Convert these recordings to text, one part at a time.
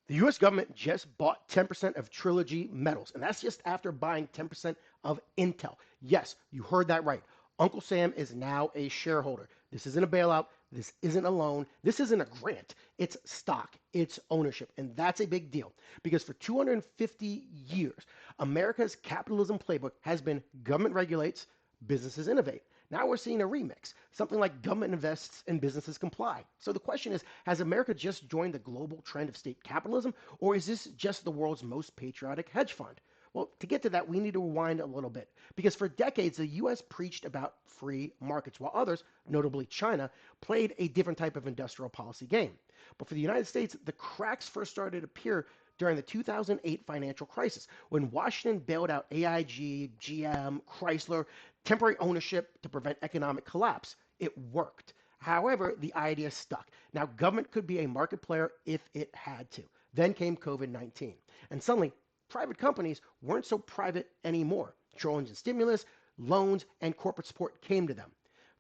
The US government just bought 10% of Trilogy Metals, and that's just after buying 10% of Intel. Yes, you heard that right. Uncle Sam is now a shareholder. This isn't a bailout. This isn't a loan. This isn't a grant. It's stock. It's ownership. And that's a big deal because for 250 years, America's capitalism playbook has been government regulates, businesses innovate. Now we're seeing a remix, something like government invests and businesses comply. So the question is, has America just joined the global trend of state capitalism, or is this just the world's most patriotic hedge fund? Well, to get to that, we need to rewind a little bit because for decades, the US preached about free markets, while others, notably China, played a different type of industrial policy game. But for the United States, the cracks first started to appear during the 2008 financial crisis when Washington bailed out AIG, GM, Chrysler, temporary ownership to prevent economic collapse. It worked. However, the idea stuck. Now, government could be a market player if it had to. Then came COVID 19. And suddenly, private companies weren't so private anymore. Trillions in stimulus, loans, and corporate support came to them.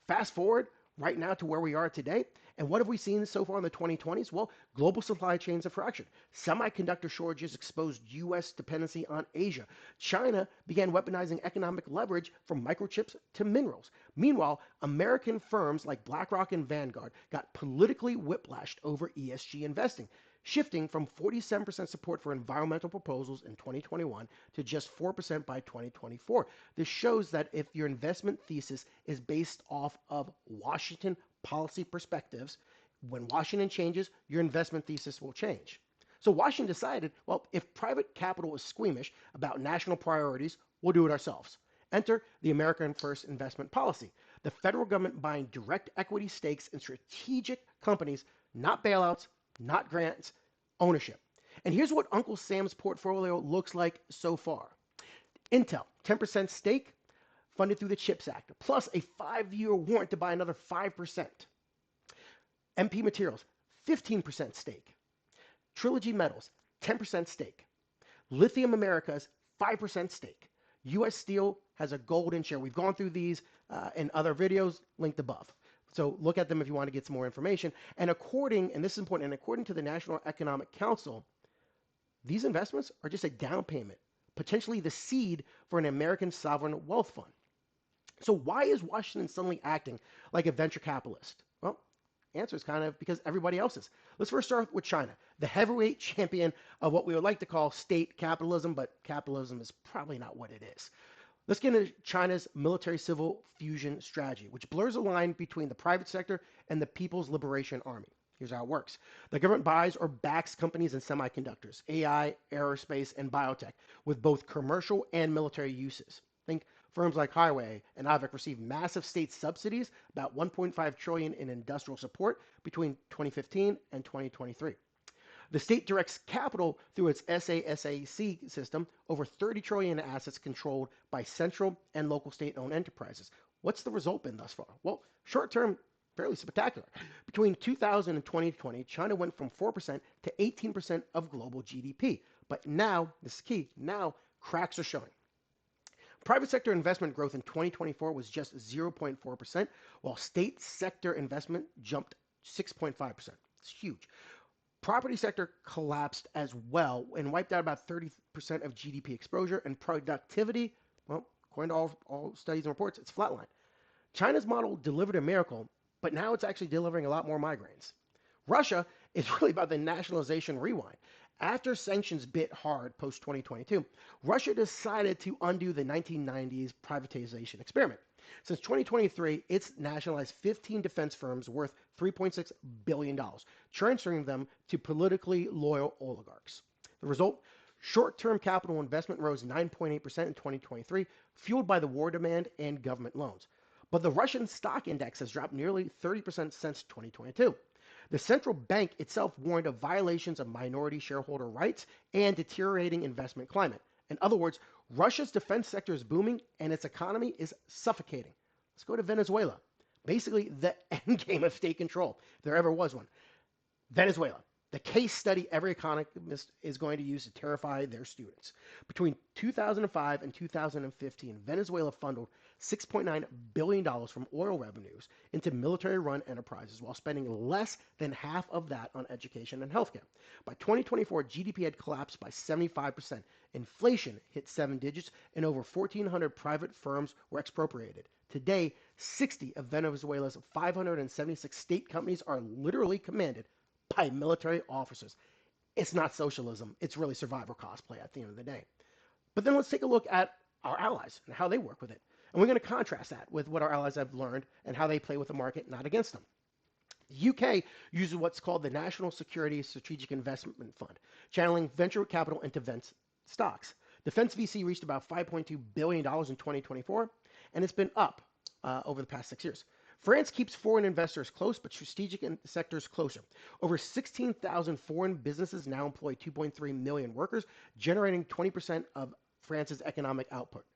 Fast forward right now to where we are today. And what have we seen so far in the 2020s? Well, global supply chains have fractured. Semiconductor shortages exposed U.S. dependency on Asia. China began weaponizing economic leverage from microchips to minerals. Meanwhile, American firms like BlackRock and Vanguard got politically whiplashed over ESG investing, shifting from 47% support for environmental proposals in 2021 to just 4% by 2024. This shows that if your investment thesis is based off of Washington policy perspectives, when Washington changes, your investment thesis will change. So Washington decided, well, if private capital is squeamish about national priorities, we'll do it ourselves. Enter the American First investment policy. The federal government buying direct equity stakes in strategic companies, not bailouts, not grants, ownership. And here's what Uncle Sam's portfolio looks like so far. Intel, 10% stake, funded through the CHIPS Act, plus a 5-year warrant to buy another 5%. MP Materials, 15% stake. Trilogy Metals, 10% stake. Lithium Americas, 5% stake. U.S. Steel has a golden share. We've gone through these in other videos linked above. So look at them if you want to get some more information. And this is important, and according to the National Economic Council, these investments are just a down payment, potentially the seed for an American sovereign wealth fund. So why is Washington suddenly acting like a venture capitalist? Well, answer is kind of because everybody else is. Let's first start with China, the heavyweight champion of what we would like to call state capitalism, but capitalism is probably not what it is. Let's get into China's military-civil fusion strategy, which blurs the line between the private sector and the People's Liberation Army. Here's how it works. The government buys or backs companies in semiconductors, AI, aerospace, and biotech with both commercial and military uses. Think firms like Highway and Avik received massive state subsidies, about 1.5 trillion in industrial support between 2015 and 2023. The state directs capital through its SASAC system, over 30 trillion in assets controlled by central and local state-owned enterprises. What's the result been thus far? Well, short-term, fairly spectacular. Between 2000 and 2020, China went from 4% to 18% of global GDP. But now, this is key, now cracks are showing. Private sector investment growth in 2024 was just 0.4%, while state sector investment jumped 6.5%. It's huge. Property sector collapsed as well and wiped out about 30% of GDP exposure, and productivity, well, according to all studies and reports, it's flatlined. China's model delivered a miracle, but now it's actually delivering a lot more migraines. Russia is really about the nationalization rewind. After sanctions bit hard post 2022, Russia decided to undo the 1990s privatization experiment. Since 2023, it's nationalized 15 defense firms worth $3.6 billion, transferring them to politically loyal oligarchs. The result? Short-term capital investment rose 9.8% in 2023, fueled by the war demand and government loans. But the Russian stock index has dropped nearly 30% since 2022. The central bank itself warned of violations of minority shareholder rights and deteriorating investment climate. In other words, Russia's defense sector is booming and its economy is suffocating. Let's go to Venezuela. Basically, the end game of state control, if there ever was one. Venezuela. The case study every economist is going to use to terrify their students. Between 2005 and 2015, Venezuela funneled $6.9 billion from oil revenues into military-run enterprises while spending less than half of that on education and healthcare. By 2024, GDP had collapsed by 75%. Inflation hit 7 digits, and over 1,400 private firms were expropriated. Today, 60 of Venezuela's 576 state companies are literally commanded by military officers. It's not socialism. It's really survivor cosplay at the end of the day. But then let's take a look at our allies and how they work with it. And we're going to contrast that with what our allies have learned and how they play with the market, not against them. The UK uses what's called the National Security Strategic Investment Fund, channeling venture capital into defense stocks. Defense VC reached about $5.2 billion in 2024, and it's been up over the past 6 years. France keeps foreign investors close, but strategic sectors closer. Over 16,000 foreign businesses now employ 2.3 million workers, generating 20% of France's economic output.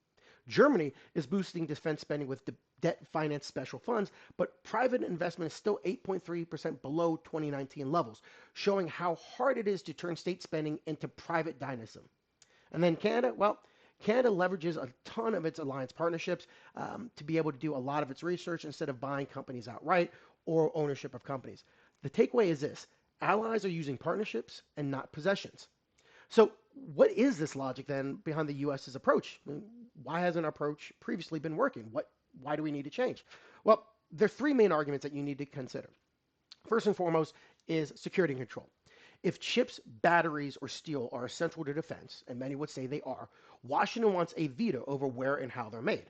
Germany is boosting defense spending with debt finance special funds, but private investment is still 8.3% below 2019 levels, showing how hard it is to turn state spending into private dynamism. And then Canada, well, Canada leverages a ton of its alliance partnerships to be able to do a lot of its research instead of buying companies outright or ownership of companies. The takeaway is this: allies are using partnerships and not possessions. So what is this logic then behind the U.S.'s approach? I mean, why hasn't our approach previously been working? Why do we need to change? Well, there are three main arguments that you need to consider. First and foremost is security and control. If chips, batteries, or steel are essential to defense, and many would say they are, Washington wants a veto over where and how they're made.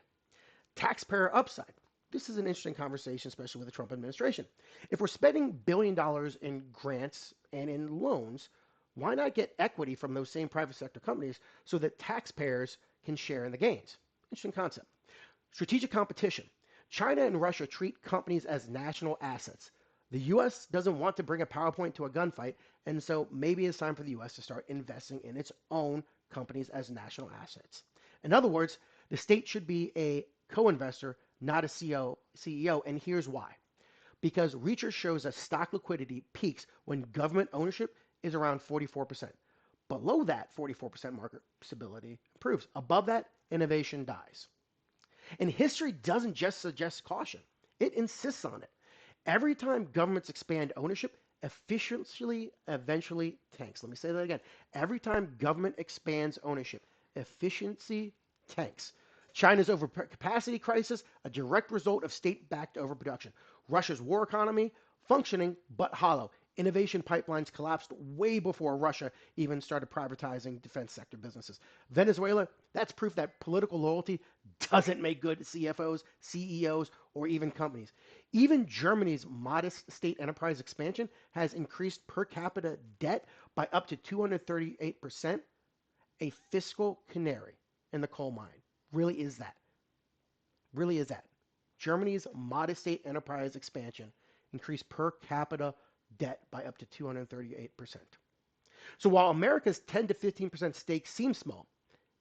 Taxpayer upside. This is an interesting conversation, especially with the Trump administration. If we're spending $1 billion in grants and in loans, why not get equity from those same private sector companies so that taxpayers can share in the gains? Interesting concept. Strategic competition. China and Russia treat companies as national assets. The U.S. doesn't want to bring a PowerPoint to a gunfight, and so maybe it's time for the U.S. to start investing in its own companies as national assets. In other words, the state should be a co-investor, not a CEO, and here's why. Because research shows that stock liquidity peaks when government ownership is around 44%. Below that 44% market stability improves. Above that, innovation dies. And history doesn't just suggest caution. It insists on it. Every time governments expand ownership, efficiency eventually tanks. Let me say that again. Every time government expands ownership, efficiency tanks. China's overcapacity crisis, a direct result of state-backed overproduction. Russia's war economy, functioning but hollow. Innovation pipelines collapsed way before Russia even started privatizing defense sector businesses. Venezuela, that's proof that political loyalty doesn't make good CFOs, CEOs, or even companies. Even Germany's modest state enterprise expansion has increased per capita debt by up to 238%. A fiscal canary in the coal mine. Really is that. Really is that. Germany's modest state enterprise expansion increased per capita debt by up to 238%. So while America's 10 to 15% stake seems small,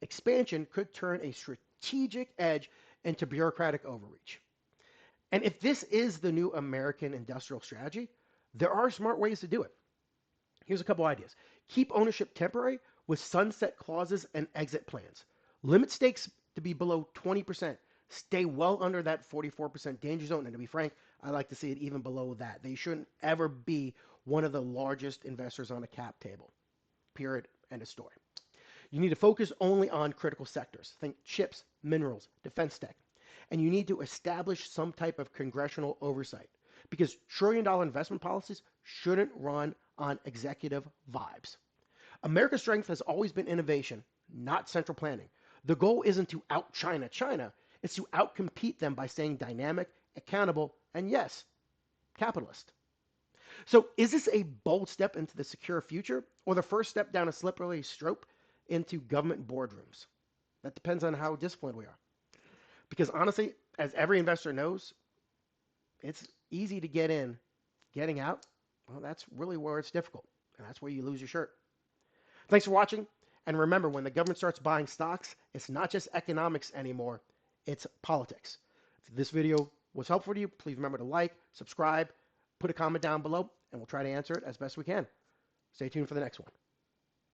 expansion could turn a strategic edge into bureaucratic overreach. And if this is the new American industrial strategy, there are smart ways to do it. Here's a couple ideas. Keep ownership temporary with sunset clauses and exit plans. Limit stakes to be below 20%. Stay well under that 44% danger zone. And to be frank, I like to see it even below that. They shouldn't ever be one of the largest investors on a cap table. Period. End of story. You need to focus only on critical sectors. Think chips, minerals, defense tech. And you need to establish some type of congressional oversight because trillion-dollar investment policies shouldn't run on executive vibes. America's strength has always been innovation, not central planning. The goal isn't to out-China China. It's to outcompete them by staying dynamic, accountable, and yes, capitalist. So is this a bold step into the secure future or the first step down a slippery slope into government boardrooms? That depends on how disciplined we are. Because honestly, as every investor knows, it's easy to get in. Getting out, well, that's really where it's difficult. And that's where you lose your shirt. Thanks for watching. And remember, when the government starts buying stocks, it's not just economics anymore. It's politics. If this video was helpful to you, please remember to like, subscribe, put a comment down below, and we'll try to answer it as best we can. Stay tuned for the next one.